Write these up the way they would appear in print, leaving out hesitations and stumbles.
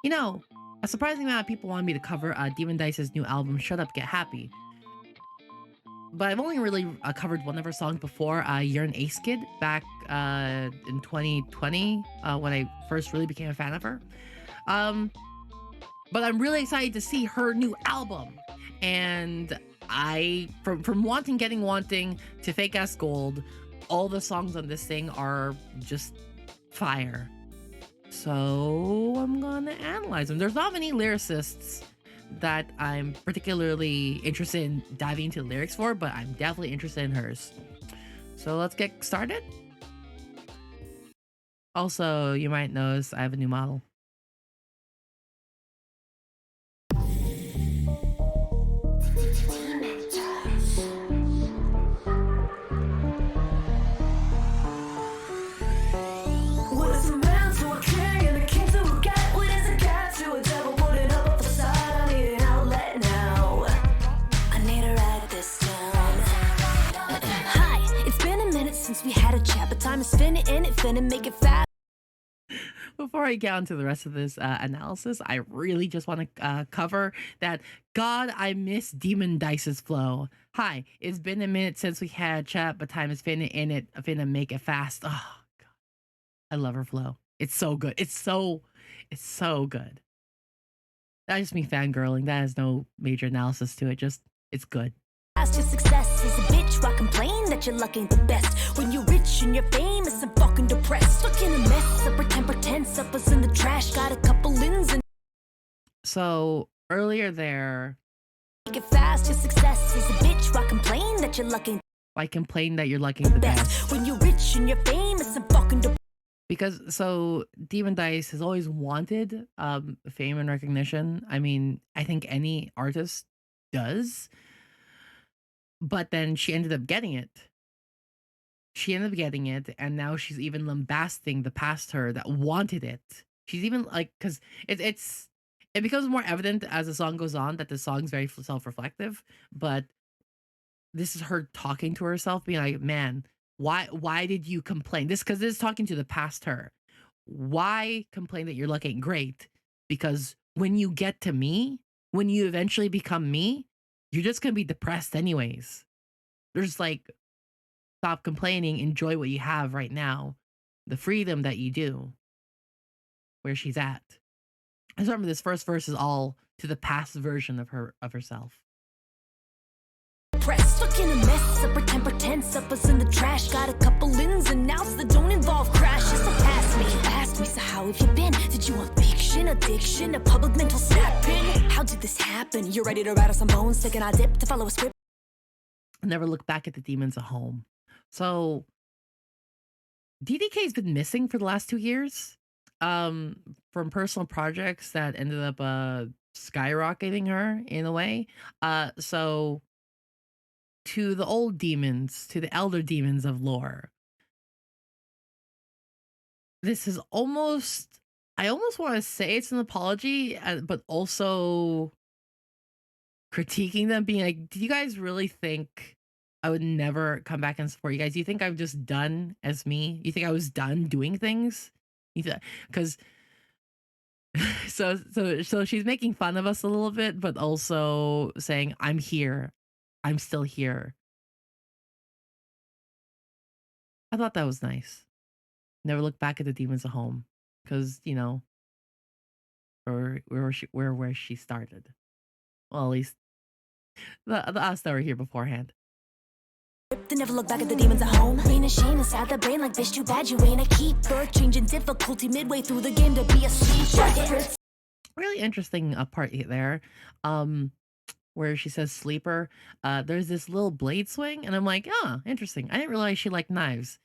You know, a surprising amount of people wanted me to cover Demon Dice's new album, Shut Up, Get Happy. But I've only really covered one of her songs before, You're an Ace Kid, back in 2020, when I first really became a fan of her. Um, but I'm really excited to see her new album. And from Wanting, Getting Wanting to Fake Ass Gold, all the songs on this thing are just fire. So I'm gonna analyze them. There's not many lyricists that I'm particularly interested in diving into the lyrics for, but I'm definitely interested in hers. So let's get started. Also, you might notice I have a new model. Since we had a chat, but time is finna in it, finna make it fast. Before I get on to the rest of this analysis, I really just want to cover that. God, I miss Demon Dice's flow. Hi, it's been a minute since we had a chat, but time is finna in it, finna make it fast. Oh God, I love her flow. It's so good. It's so good. That's just me fangirling. That has no major analysis to it. Just it's good. Your success is a bitch. Why complain that you're lucky the best when you're rich and you're famous and fucking depressed? Stuck in a mess. I pretend suppers in the trash. Got a couple ins and so earlier there. Make it fast. Your success is a bitch. Why complain that you're lucky? Why complain that you're lucky the best when you're rich and you're famous and fucking depressed? Because so Demon Dice has always wanted fame and recognition. I mean, I think any artist does. But then she ended up getting it. And now she's even lambasting the past her that wanted it. She's even like, because it becomes more evident as the song goes on that the song's very self-reflective. But this is her talking to herself, being like, man, why did you complain? This is talking to the past her. Why complain that you're looking great? Because when you get to me, when you eventually become me, you're just gonna be depressed anyways. There's like, stop complaining, enjoy what you have right now, the freedom that you do. Where she's at. I just remember this first verse is all to the past version of herself. Stuck in a mess. I pretend suppers in the trash. Got a couple ins and outs that don't involve crashes. So ask me, so how have you been? Did you want fiction, addiction, a public mental snapping? How did this happen? You're ready to rattle some bones, taking a dip to follow a script. Never look back at the demons at home. So DDK's been missing for the last 2 years. From personal projects that ended up skyrocketing her in a way. So to the old demons, to the elder demons of lore. This is almost, I almost want to say it's an apology, but also critiquing them, being like, do you guys really think I would never come back and support you guys? You think I'm just done as me? You think I was done doing things? Because so she's making fun of us a little bit, but also saying, I'm here. I'm still here. I thought that was nice. Never look back at the demons at home. Because, you know, or where she started. Well, at least the us that were here beforehand. They never look back at the demons at home. Ain't a shame inside the brain like this. Too bad you ain't a keeper. Changing difficulty midway through the game to be a sleeper. Really interesting part there. Where she says sleeper. There's this little blade swing, and I'm like, oh, interesting. I didn't realize she liked knives.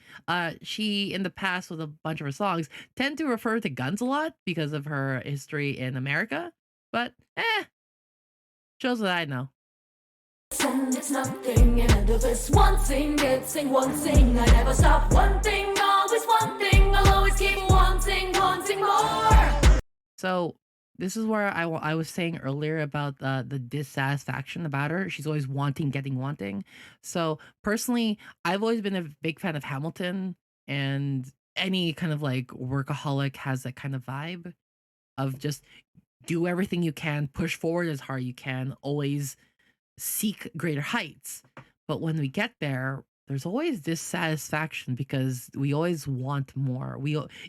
She, in the past, with a bunch of her songs, tend to refer to guns a lot because of her history in America. But, shows that I know. It's nothing, and this wanting, getting wanting. I never stop wanting, always wanting. I'll always keep wanting more. So this is where I was saying earlier about the dissatisfaction about her. She's always wanting, getting wanting. So personally, I've always been a big fan of Hamilton, and any kind of like workaholic has that kind of vibe. of just do everything you can, push forward as hard you can, always seek greater heights. But when we get there, there's always dissatisfaction because we always want more.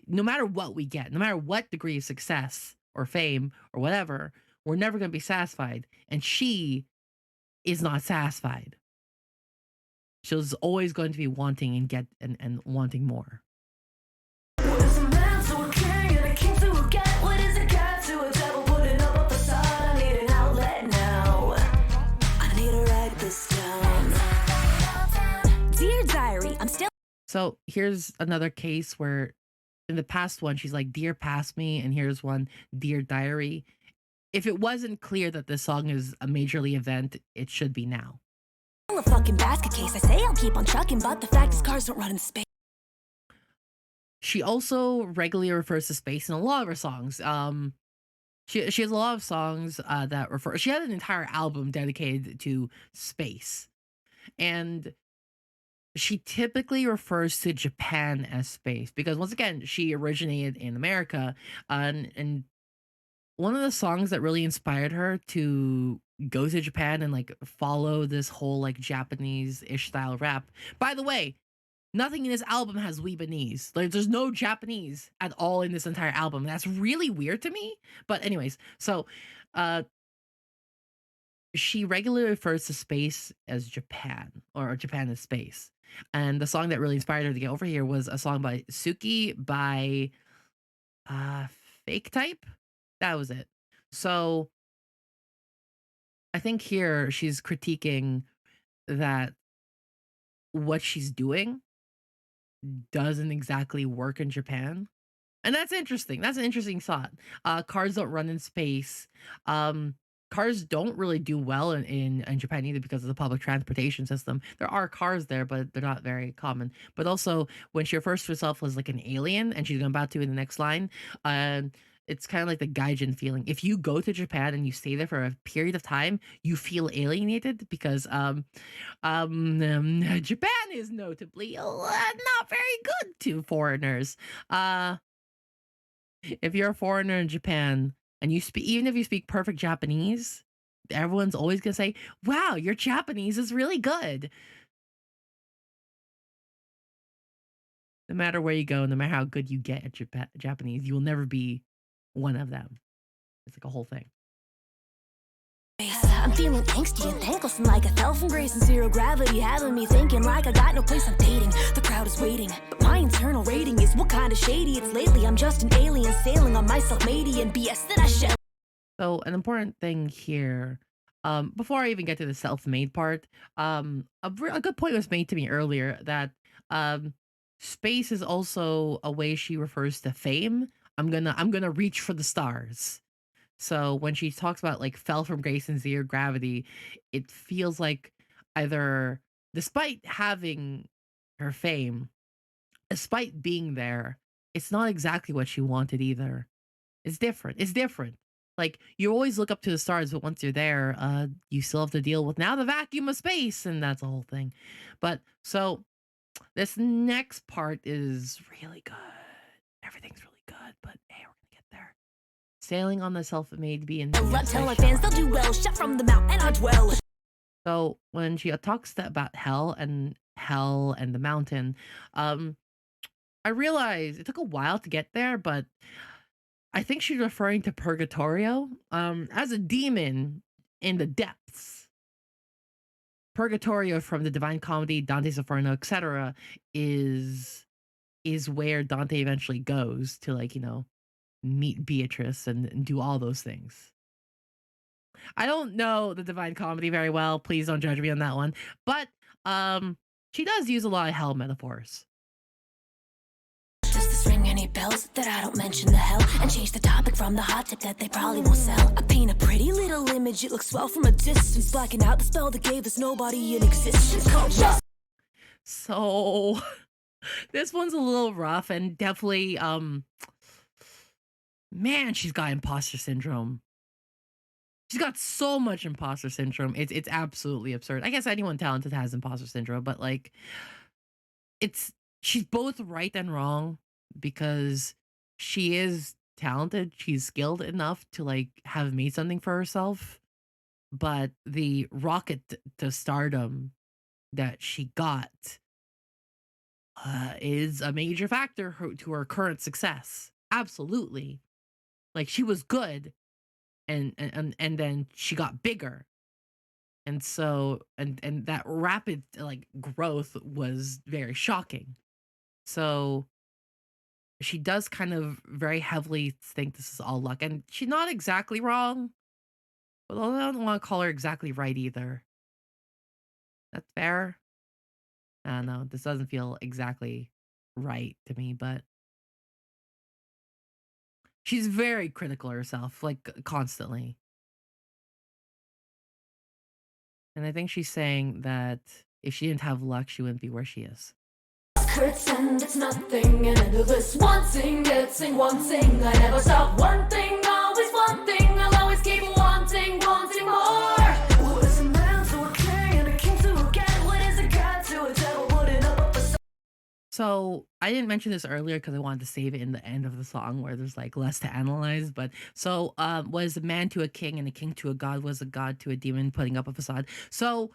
No matter what we get, no matter what degree of success or fame or whatever, we're never going to be satisfied. And she is not satisfied. She's always going to be wanting and wanting more. What is a man to a king and a king to a cat? What is a cat to a devil putting up a facade? I need an outlet now. I need to write this down. Dear diary, I'm still. So here's another case where in the past one, she's like, Dear Past Me, and here's one, Dear Diary. If it wasn't clear that this song is a majorly event, it should be now. A fucking basket case. I say I'll keep on trucking, but the fact is cars don't run in space. She also regularly refers to space in a lot of her songs. She has a lot of songs that refer. She had an entire album dedicated to space, and she typically refers to Japan as space because once again, she originated in America, and one of the songs that really inspired her to go to Japan and like follow this whole like Japanese-ish style rap. By the way, nothing in this album has Weebanese. Like, there's no Japanese at all in this entire album. That's really weird to me. But anyways, so she regularly refers to space as Japan or Japan as space. And the song that really inspired her to get over here was a song by Suki by Fake Type. That was it. So I think here she's critiquing that what she's doing doesn't exactly work in Japan. And that's interesting. That's an interesting thought. Cars don't run in space. Cars don't really do well in Japan either because of the public transportation system. There are cars there, but they're not very common. But also, when she refers to herself as like an alien, and she's about to in the next line, it's kind of like the gaijin feeling. If you go to Japan and you stay there for a period of time, you feel alienated because Japan is notably not very good to foreigners. If you're a foreigner in Japan and you speak, even if you speak perfect Japanese, everyone's always gonna say, "Wow, your Japanese is really good." No matter where you go, no matter how good you get at Japanese, you will never be one of them. It's like a whole thing. I'm feeling angsty and thankless and like I fell from grace and zero gravity, having me thinking like I got no place I'm dating. The crowd is waiting, but my internal rating is what kind of shady it's lately. I'm just an alien sailing on my self-made and BS that I shall. So an important thing here, before I even get to the self-made part, a good point was made to me earlier that space is also a way she refers to fame. I'm gonna reach for the stars. So when she talks about like fell from grace and zero gravity, it feels like either despite having her fame, despite being there, it's not exactly what she wanted either. It's different. It's different. Like you always look up to the stars, but once you're there, you still have to deal with now the vacuum of space, and that's the whole thing. But so this next part is really good. Everything's really good, but hey, we're gonna get there. Sailing on the self-made being. Tell my fans they'll do well. Shut from the mount and I dwell. So when she talks about hell and the mountain, I realized it took a while to get there, but I think she's referring to Purgatorio. As a demon in the depths. Purgatorio from the Divine Comedy, Dante's Inferno, etc., is where Dante eventually goes to, like, meet Beatrice and do all those things. I don't know the Divine Comedy very well. Please don't judge me on that one. But she does use a lot of hell metaphors. Does this ring any bells that I don't mention the hell and change the topic from the hot tip that they probably won't sell? I paint a pretty little image, it looks swell from a distance, blacking out the spell that gave us nobody in existence. So this one's a little rough and definitely man, she's got imposter syndrome. She's got so much imposter syndrome. It's absolutely absurd. I guess anyone talented has imposter syndrome, but like she's both right and wrong because she is talented. She's skilled enough to like have made something for herself. But the rocket to stardom that she got is a major factor to her current success. Absolutely. Like she was good and then she got bigger. And so and that rapid like growth was very shocking. So she does kind of very heavily think this is all luck. And she's not exactly wrong, but I don't want to call her exactly right either. That's fair. I don't know. This doesn't feel exactly right to me, but she's very critical of herself, like constantly. And I think she's saying that if she didn't have luck, she wouldn't be where she is. Pretend it's nothing and endless wanting, getting, wanting. I never stop wanting, always wanting. I'll always keep wanting, wanting more. What is a man to a king and a king to a god? What is a god to a devil? Putting up a So I didn't mention this earlier because I wanted to save it in the end of the song where there's like less to analyze. But so was a man to a king and a king to a god was a god to a demon putting up a facade. So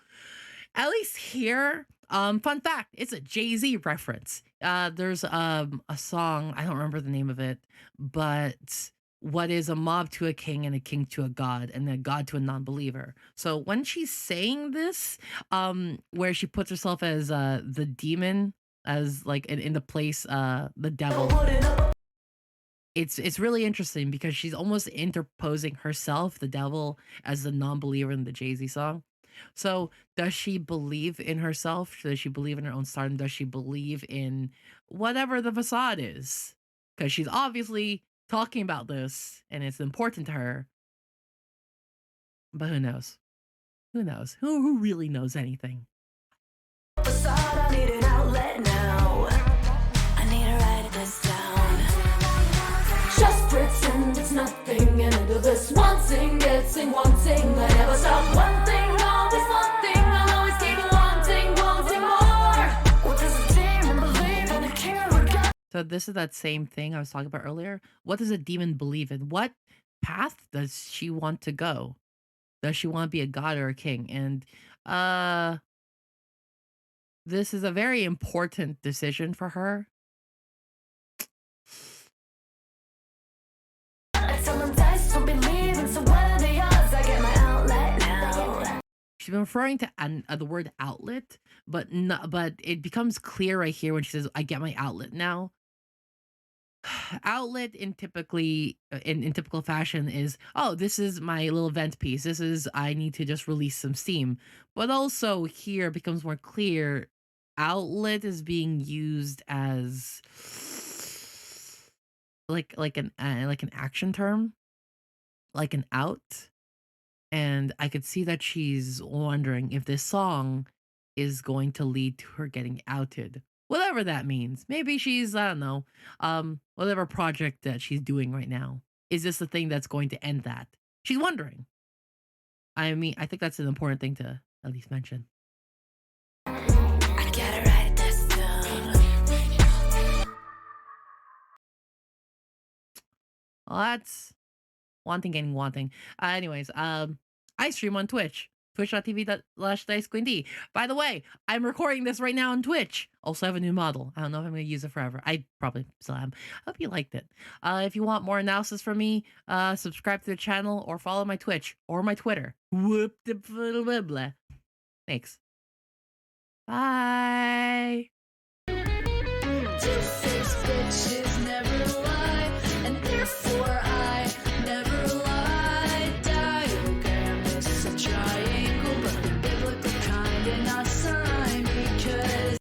at least here, fun fact, it's a Jay-Z reference. There's a song, I don't remember the name of it, but what is a mob to a king and a king to a god and a god to a non-believer. So when she's saying this, where she puts herself as the demon, as like in the place the devil, it's really interesting because she's almost interposing herself, the devil, as the non-believer in the Jay-Z song. So does she believe in herself? Does she believe in her own stardom? Does she believe in whatever the facade is? Because she's obviously talking about this and it's important to her. But who knows? Who knows? Who really knows anything? facade. I need an outlet now. I need to write this down. Just pretend it's nothing and endless wanting, getting, wanting. I never stop wanting, always wanting. I'll always keep wanting, wanting more. What does a demon believe in a king or a god? So this is that same thing I was talking about earlier. What does a demon believe in? What path does she want to go? Does she want to be a god or a king? And this is a very important decision for her. I tell them dice don't believe in, so what are the odds? I get my outlet now. She's been referring to the word outlet, but but it becomes clear right here when she says, "I get my outlet now." Outlet in typically in typical fashion is, oh, this is my little vent piece. This is I need to just release some steam. But also here it becomes more clear. Outlet is being used as like an action term, like an out. And I could see that she's wondering if this song is going to lead to her getting outed. Whatever that means. Maybe she's, I don't know, whatever project that she's doing right now. Is this the thing that's going to end that? She's wondering. I mean, I think that's an important thing to at least mention. I gotta write this down. Well, that's wanting getting wanting. Anyways, I stream on Twitch. Twitch.tv/DiceQueenD. By the way, I'm recording this right now on Twitch. Also have a new model. I don't know if I'm going to use it forever. I probably still am. I hope you liked it. If you want more analysis from me, subscribe to the channel or follow my Twitch or my Twitter. Whoop de blah blah blah. Thanks. Bye. 2, 6,